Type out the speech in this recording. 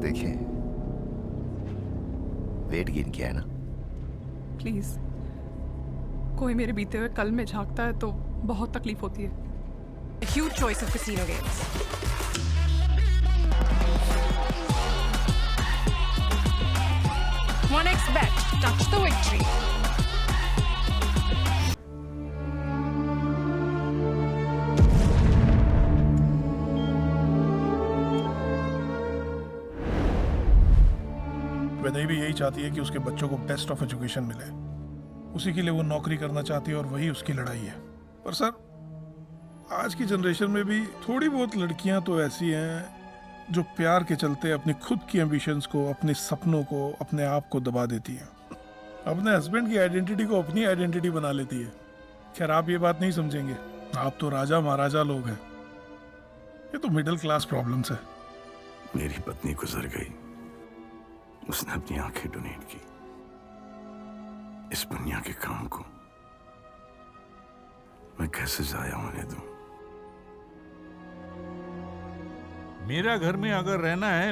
देखें। Weight gain किया है ना? प्लीज, कोई मेरे बीते हुए कल में झांकता है तो बहुत तकलीफ होती है। A huge choice of casino games. OneX Bet. Touch the victory. Vaidehi भी यही चाहती है कि उसके बच्चों को बेस्ट ऑफ एजुकेशन मिले। उसी के लिए वो नौकरी करना चाहती है और वही उसकी लड़ाई है। पर सर, आज की जनरेशन में भी थोड़ी बहुत लड़कियां तो ऐसी हैं जो प्यार के चलते अपनी खुद की एम्बिशंस को, अपने सपनों को, अपने आप को दबा देती हैं। अपने हस्बैंड की आइडेंटिटी को अपनी आइडेंटिटी बना लेती है। खैर, आप ये बात नहीं समझेंगे, आप तो राजा महाराजा लोग हैं। ये तो मिडिल क्लास प्रॉब्लम्स है। मेरी पत्नी गुजर गई, उसने अपनी आंखें डोनेट की। इस दुनिया के काम को मैं कैसे जाया होने दूं? मेरा घर में अगर रहना है